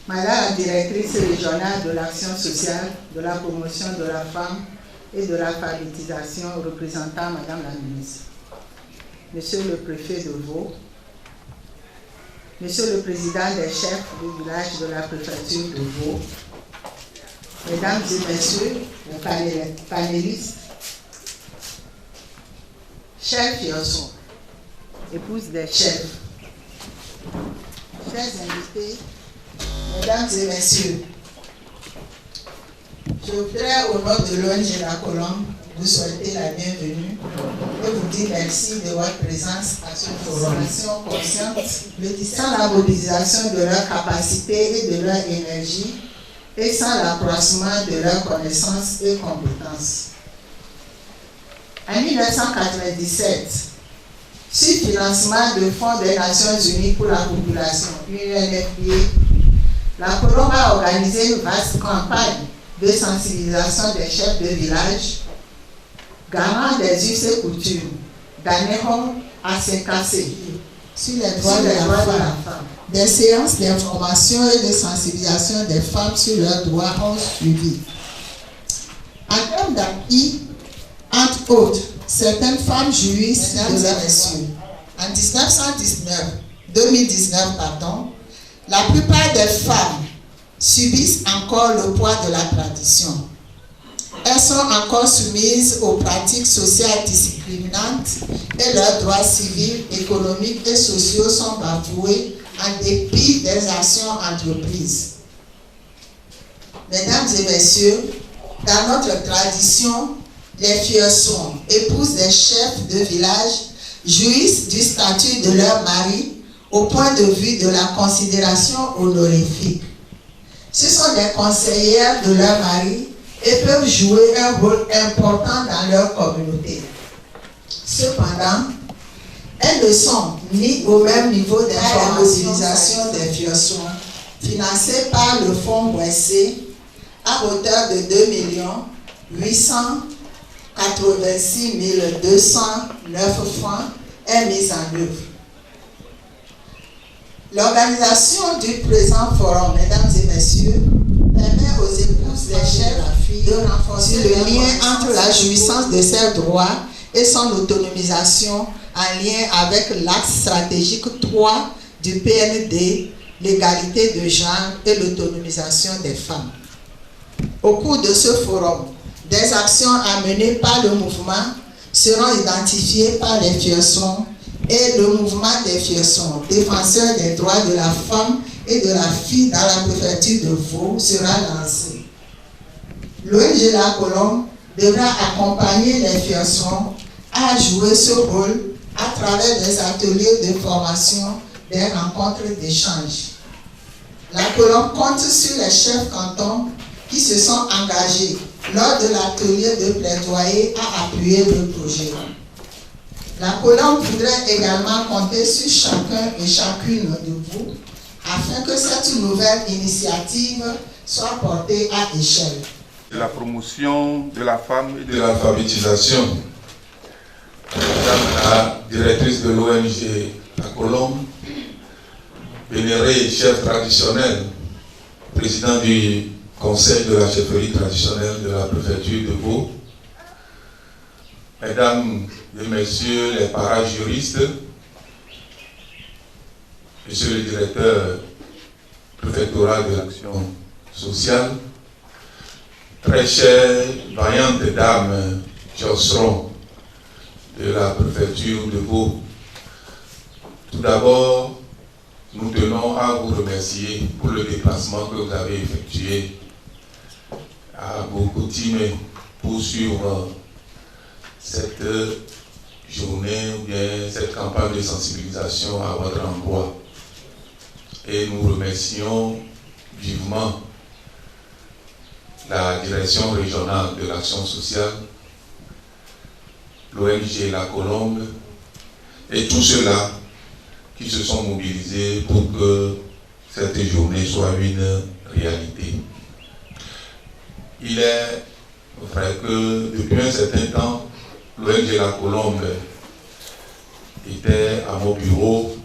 Madame la directrice régionale de l'action sociale, de la promotion de la femme et de l'alphabétisation, représentant Madame la ministre, Monsieur le préfet de Vaud, Monsieur le président des chefs du village de la préfecture de Vaud, Mesdames et Messieurs les panélistes, chers Fiosson, épouses des chefs, chers invités, Mesdames et Messieurs, je voudrais au nom de l'ONG La Colombe vous souhaiter la bienvenue et vous dire merci de votre présence à ce forum. Consciente, sans la mobilisation de leurs capacités et de leur énergie et sans l'accroissement de leurs connaissances et compétences. En 1997, sur financement de Fonds des Nations Unies pour la population, UNFPA, La Colombe a organisé une vaste campagne de sensibilisation des chefs de village, garant des us et coutumes, d'Anéron à Saint-Cassé, sur les droits de la femme. Des séances d'information et de sensibilisation des femmes sur leurs droits ont suivi. En termes d'acquis, entre autres, certaines femmes jouissent de leurs messieurs. En 2019, la plupart des femmes subissent encore le poids de la tradition. Elles sont encore soumises aux pratiques sociales discriminantes et leurs droits civils, économiques et sociaux sont bafoués en dépit des actions entreprises. Mesdames et messieurs, dans notre tradition, les Fiosson, épouses des chefs de village, jouissent du statut de leur mari au point de vue de la considération honorifique. Ce sont des conseillères de leur mari et peuvent jouer un rôle important dans leur communauté. Cependant, elles ne sont ni au même niveau d'informatisation des Fiosson, financé par le Fonds Boissé à hauteur de 2 886 209 francs est mise en œuvre. L'organisation du présent forum, mesdames et messieurs, permet aux épouses des chefs de renforcer le lien entre la jouissance de ses droits et son autonomisation en lien avec l'axe stratégique 3 du PND, l'égalité de genre et l'autonomisation des femmes. Au cours de ce forum, des actions amenées par le mouvement seront identifiées par les Fiosson et le mouvement des Fiosson, défenseurs des droits de la femme et de la fille dans la préfecture de Vaud, sera lancé. L'ONG La Colombe devra accompagner les Fiosson à jouer ce rôle à travers des ateliers de formation, des rencontres d'échange. La Colombe compte sur les chefs cantons qui se sont engagés lors de l'atelier de plaidoyer à appuyer le projet. La Colombe voudrait également compter sur chacun et chacune de vous afin que cette nouvelle initiative soit portée à échelle. La promotion de la femme et de l'alphabétisation. Madame la directrice de l'ONG La Colombe, vénéré chef traditionnel, président du conseil de la chefferie traditionnelle de la préfecture de Vaud, mesdames et messieurs les parajuristes, monsieur le directeur préfectoral de l'action sociale, très chères, vaillantes dames Fiosson de la préfecture de Vaud, tout d'abord, nous tenons à vous remercier pour le déplacement que vous avez effectué à Bogotime pour suivre cette journée ou bien cette campagne de sensibilisation à votre endroit. Et nous remercions vivement la direction régionale de l'action sociale, l'ONG La Colombe et tous ceux-là qui se sont mobilisés pour que cette journée soit une réalité. Il est vrai que depuis un certain temps, l'ONG La Colombe était à mon bureau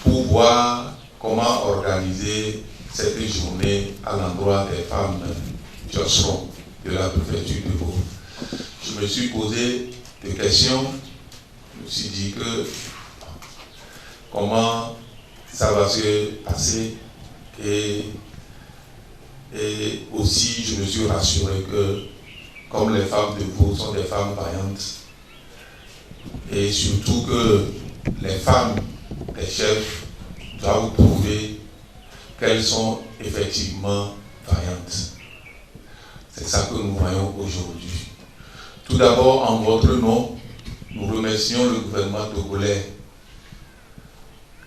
pour voir comment organiser cette journée à l'endroit des femmes Josserand de la préfecture de Vaud. Je me suis posé des questions, je me suis dit que comment ça va se passer et aussi je me suis rassuré que comme les femmes de Vaud sont des femmes vaillantes et surtout que les femmes des chefs doivent prouver qu'elles sont effectivement vaillantes. C'est ça que nous voyons aujourd'hui. Tout d'abord, en votre nom, nous remercions le gouvernement togolais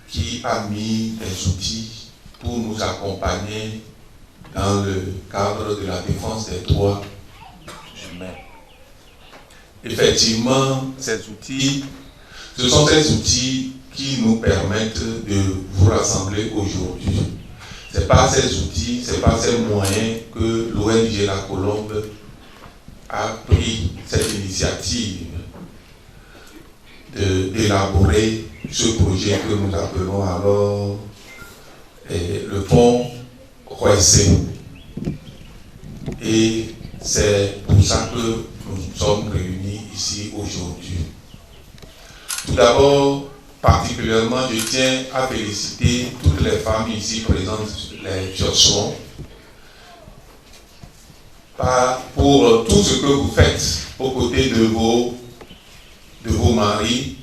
qui a mis des outils pour nous accompagner dans le cadre de la défense des droits humains. Effectivement, ces outils, ce sont ces outils qui nous permettent de vous rassembler aujourd'hui. Ce n'est pas ces outils, ce n'est pas ces moyens que l'ONG La Colombe a pris cette initiative d'élaborer ce projet que nous appelons alors le pont Roissé. Et c'est pour ça que nous sommes réunis ici aujourd'hui. Tout d'abord, particulièrement, je tiens à féliciter toutes les femmes ici présentes, les Josserand, pour tout ce que vous faites aux côtés de vos maris,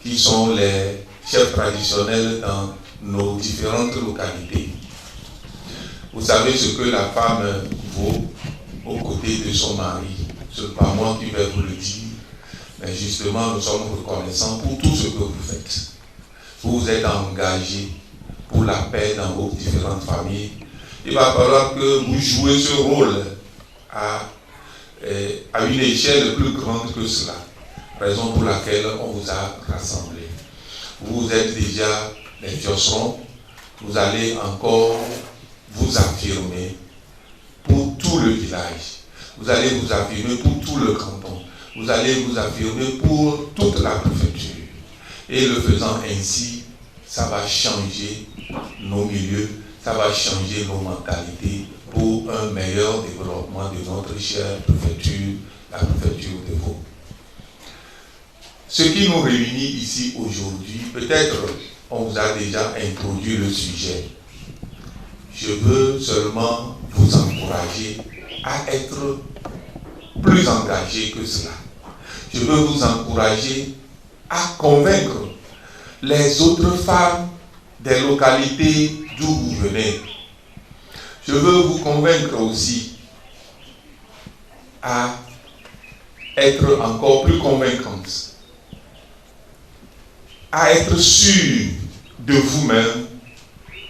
qui sont les chefs traditionnels dans nos différentes localités. Vous savez ce que la femme vaut aux côtés de son mari. Ce n'est pas moi qui vais vous le dire, mais justement nous sommes reconnaissants pour tout ce que vous faites. Vous vous êtes engagés pour la paix dans vos différentes familles. Il va falloir que vous jouez ce rôle à une échelle plus grande que cela. Raison pour laquelle on vous a rassemblés. Vous êtes déjà les Josserand. Vous allez encore vous affirmer pour tout le village. Vous allez vous affirmer pour tout le canton. Vous allez vous affirmer pour toute la préfecture. Et le faisant ainsi, ça va changer nos milieux, ça va changer nos mentalités pour un meilleur développement de notre chère préfecture, la préfecture de Vaud. Ce qui nous réunit ici aujourd'hui, peut-être on vous a déjà introduit le sujet. Je veux seulement vous encourager à être plus engagés que cela. Je veux vous encourager à convaincre les autres femmes des localités d'où vous venez. Je veux vous convaincre aussi à être encore plus convaincantes, à être sûrs de vous-même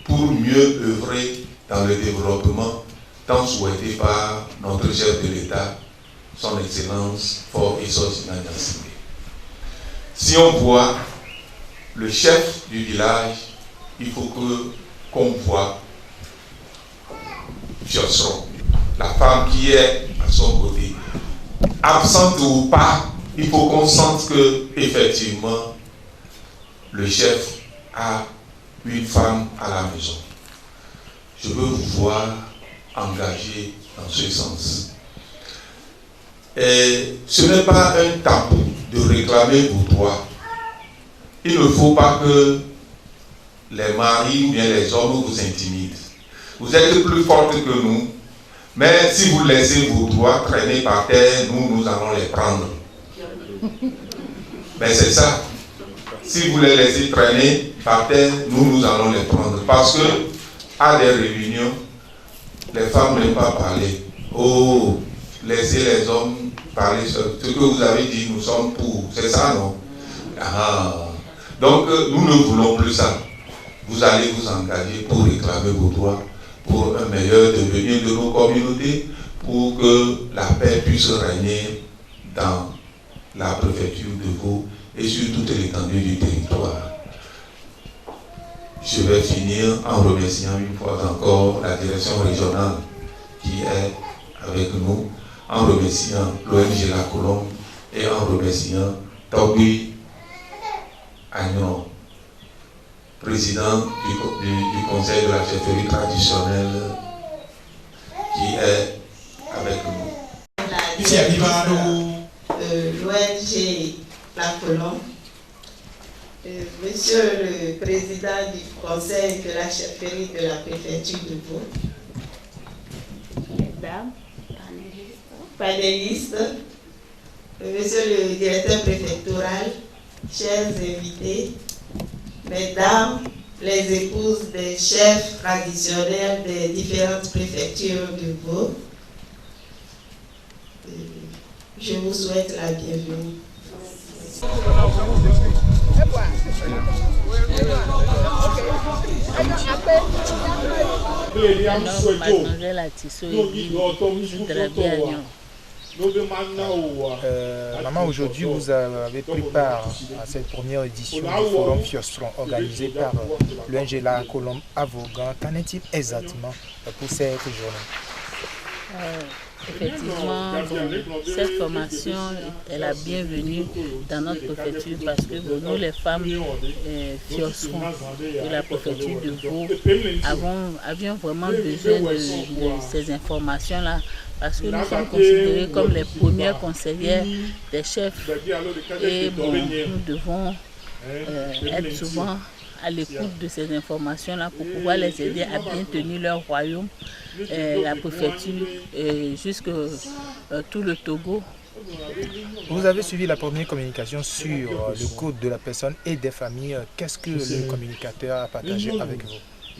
pour mieux œuvrer dans le développement tant souhaité par notre chef de l'État, son Excellence Faure Essoe-Sina Gnassingbé. Si on voit le chef du village, il faut qu'on voit Josserand, la femme qui est à son côté. Absente ou pas, il faut qu'on sente que effectivement le chef a une femme à la maison. Je veux vous voir engagé dans ce sens. Et ce n'est pas un tabou de réclamer vos droits. Il ne faut pas que les maris ou bien les hommes vous intimident. Vous êtes plus fortes que nous, mais si vous laissez vos droits traîner par terre, nous allons les prendre. Mais c'est ça. Si vous les laissez traîner par terre, nous allons les prendre. Parce que, à des réunions, les femmes n'aiment pas parler. Oh, laissez les hommes parler seuls. Ce que vous avez dit, nous sommes pour. C'est ça, non? Ah. Donc, nous ne voulons plus ça. Vous allez vous engager pour réclamer vos droits, pour un meilleur devenir de nos communautés, pour que la paix puisse régner dans la préfecture de Vaud et sur toute l'étendue du territoire. Je vais finir en remerciant une fois encore la direction régionale qui est avec nous, en remerciant l'ONG La Colombe et en remerciant Toby Agnon, président du conseil de la chefferie traditionnelle, qui est avec nous. L'ONG La Colombe, Monsieur le Président du Conseil de la chefferie de la préfecture de Vaud, Mesdames, panélistes, Monsieur le Directeur préfectoral, chers invités, Mesdames, les épouses des chefs traditionnels des différentes préfectures de Vaud, je vous souhaite la bienvenue. Maman, aujourd'hui vous avez pris part à cette première édition du Forum Fiostron organisé par l'ONG La Colombe à Vaughan. Qu'en est-il exactement pour cette journée? Effectivement, cette formation est la bienvenue dans notre préfecture parce que nous, les femmes fiostron de la préfecture de Vaud, avions vraiment besoin de ces informations-là parce que nous sommes considérés comme les premières conseillères des chefs et nous devons être souvent à l'écoute de ces informations-là pour pouvoir les aider à bien tenir leur royaume, la préfecture, jusque tout le Togo. Vous avez suivi la première communication sur le code de la personne et des familles. Qu'est-ce que le communicateur a partagé avec vous?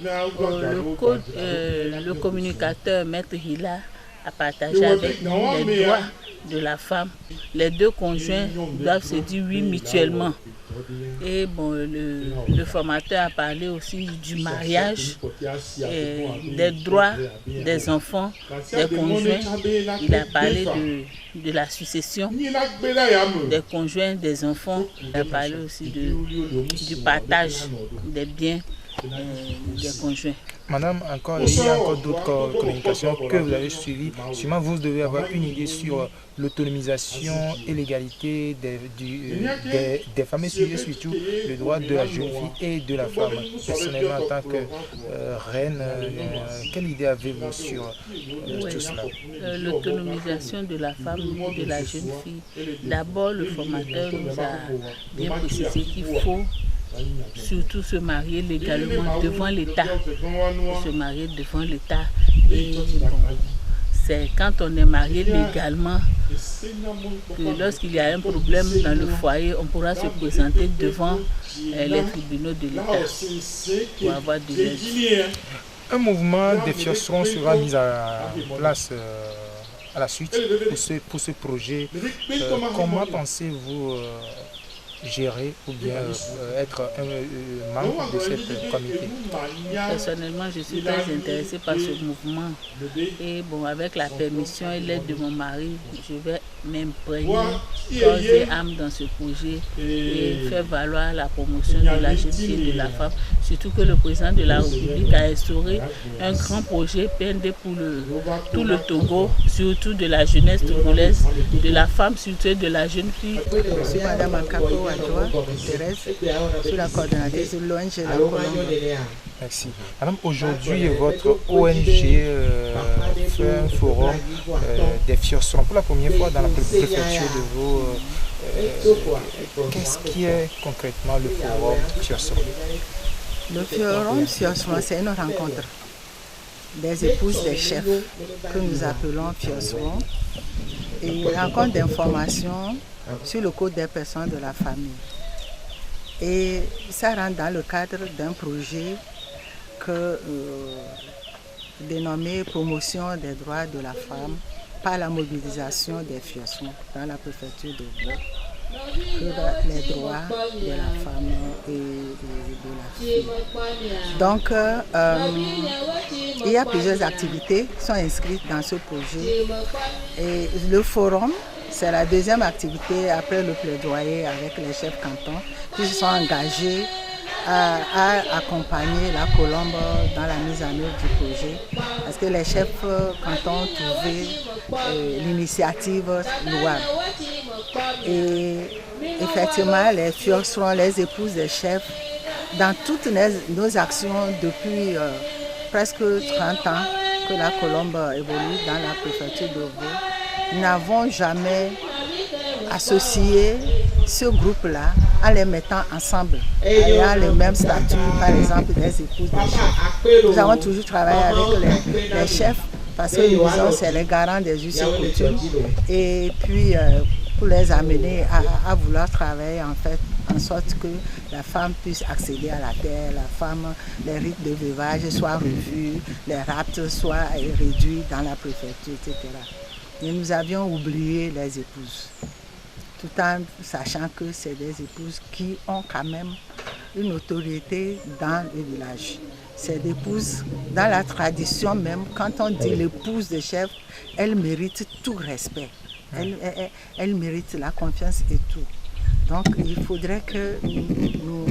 Le communicateur, Maître Hila, a partagé avec nous les droits de la femme. Les deux conjoints doivent se dire oui mutuellement. Et bon, le formateur a parlé aussi du mariage, des droits des enfants, des conjoints. Il a parlé de la succession des conjoints, des enfants. Il a parlé aussi du partage des biens des conjoints. Madame, il y a encore d'autres communications que vous avez suivies. Sûrement, vous devez avoir une idée sur l'autonomisation et l'égalité des femmes et surtout le droit de la jeune fille et de la femme. Personnellement, en tant que reine, quelle idée avez-vous sur tout cela? L'autonomisation de la femme et de la jeune fille. D'abord, le formateur nous a bien précisé qu'il faut surtout se marier légalement devant l'État. Se marier devant l'État. Et bon, c'est quand on est marié légalement que lorsqu'il y a un problème dans le foyer, on pourra se présenter devant les tribunaux de l'État pour avoir de l'aide. Un mouvement des fiostrons sera mis en place à la suite pour ce projet. Comment pensez-vous gérer ou bien être un membre de cette comité? Personnellement, je suis très intéressée par ce mouvement. Et bon, avec la permission et l'aide de mon mari, je vais m'imprégner corps et âme dans ce projet et faire valoir la promotion de la jeune fille et de la femme. Surtout que le président de la République a instauré un grand projet PND pour tout le Togo, surtout de la jeunesse togolaise, de la femme, surtout de la jeune fille. Je suis Madame Akako Adjoa Thérèse, je suis la coordonnatrice de l'ONG La Colombe. Merci. Madame, aujourd'hui, votre ONG fait un forum des fiostrons pour la première fois dans la préfecture de Vaud. Qu'est-ce qui est concrètement le forum fiostron? Le forum fiostron, c'est une rencontre des épouses des chefs que nous appelons fiostrons et une rencontre d'information sur le code des personnes de la famille. Et ça rentre dans le cadre d'un projet dénommé Promotion des droits de la femme par la mobilisation des fiostrons dans la préfecture de Vaud pour les droits de la femme et de la fille. Donc, Il y a plusieurs activités qui sont inscrites dans ce projet. Et le forum, c'est la deuxième activité après le plaidoyer avec les chefs cantons qui se sont engagés à accompagner la Colombe dans la mise en œuvre du projet. Parce que les chefs cantons ont trouvé l'initiative louable. Et effectivement, les filles seront les épouses des chefs. Dans toutes nos actions depuis presque 30 ans que la Colombe évolue dans la préfecture de Vaud, nous n'avons jamais associé ce groupe-là en les mettant ensemble, ayant le même statut, par exemple des épouses des chefs. Nous avons toujours travaillé avec les chefs parce que nous disons c'est les garants des us et coutumes et puis pour les amener à vouloir travailler en fait en sorte que la femme puisse accéder à la terre, la femme, les rites de veuvage soient revus, les raptes soient réduits dans la préfecture, etc. Et nous avions oublié les épouses, tout en sachant que c'est des épouses qui ont quand même une autorité dans le village. C'est des épouses, dans la tradition même, quand on dit l'épouse de chef, elle mérite tout respect. Elle mérite la confiance et tout. Donc il faudrait que nous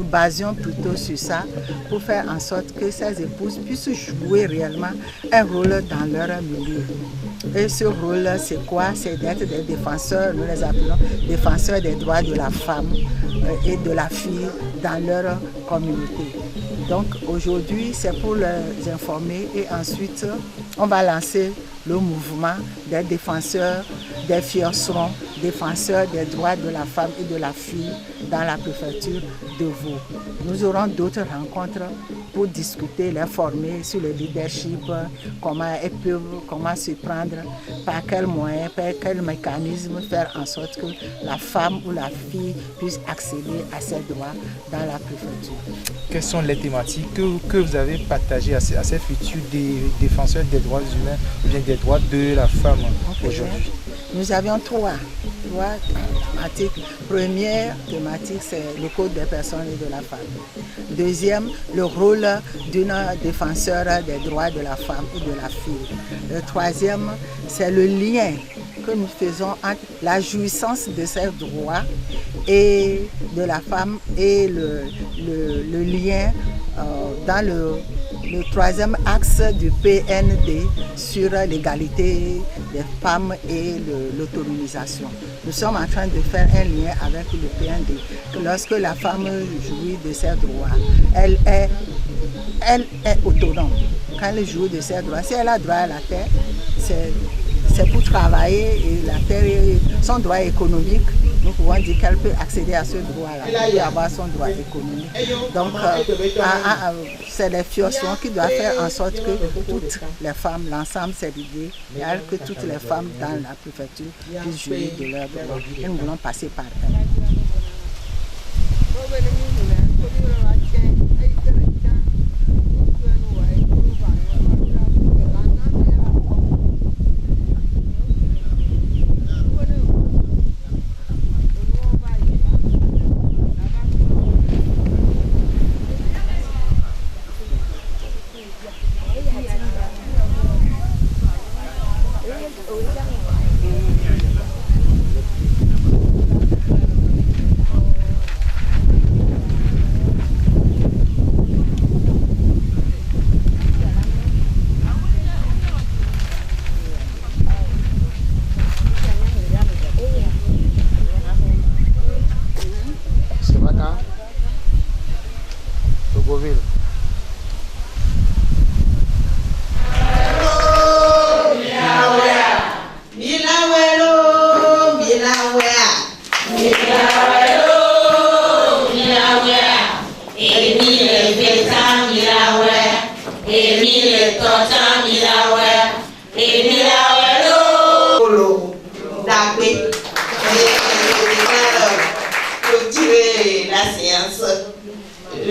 basions plutôt sur ça pour faire en sorte que ces épouses puissent jouer réellement un rôle dans leur milieu. Et ce rôle, c'est quoi? C'est d'être des défenseurs, nous les appelons défenseurs des droits de la femme et de la fille dans leur communauté. Donc aujourd'hui, c'est pour les informer et ensuite, on va lancer le mouvement des défenseurs des fiorcerons, défenseurs des droits de la femme et de la fille dans la préfecture de Vaud. Nous aurons d'autres rencontres pour discuter, les former sur le leadership, comment elles peuvent, comment se prendre, par quels moyens, par quel mécanisme faire en sorte que la femme ou la fille puisse accéder à ses droits dans la préfecture. Quelles sont les thématiques que vous avez partagées à ces futurs défenseurs des droits humains ou bien des droits de la femme aujourd'hui? Nous avions trois thématiques. Première thématique, c'est le code des personnes et de la femme. Deuxième, le rôle d'une défenseur des droits de la femme et de la fille. Le troisième, c'est le lien que nous faisons entre la jouissance de ces droits et de la femme et le lien dans le troisième axe du PND sur l'égalité des femmes et l'autonomisation. Nous sommes en train de faire un lien avec le PND. Lorsque la femme jouit de ses droits, elle est autonome. Quand elle joue de ses droits, si elle a droit à la terre, c'est pour travailler et la terre est son droit économique. Nous pouvons dire qu'elle peut accéder à ce droit-là, elle peut avoir son droit économique. Donc, c'est les fiorcerons qui doivent faire en sorte que toutes les femmes, l'ensemble, c'est l'idée, que toutes les femmes dans la préfecture puissent jouir de leurs droits. Et nous voulons passer par elles.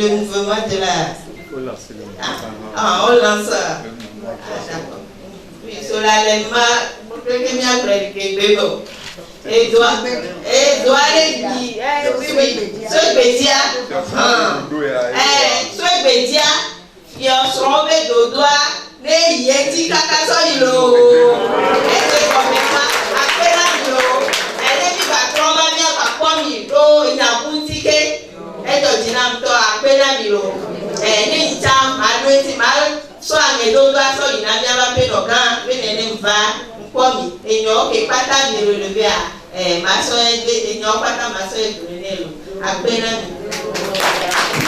Le mouvement de la... on lance. Oui, sur la lema, et doit fiosrɔ̃ be dodoa ne yeti kaka sɔ yi lo ete gɔme ma akpena mi lo ene mi ba trɔ ma mia ba kpɔ mi ɖo nyakuti ke etɔ dzina ŋutɔ akpena mi lo ne ntsa ma ɖo eti ma sɔ aŋe dodoa sɔ yina mia ba pe nɔ gã pe nene va ŋkpɔ mi enyawo ke kpata mi lo le bia ma sɔ enyawo kpata ma sɔ edo ne lo akpena mi.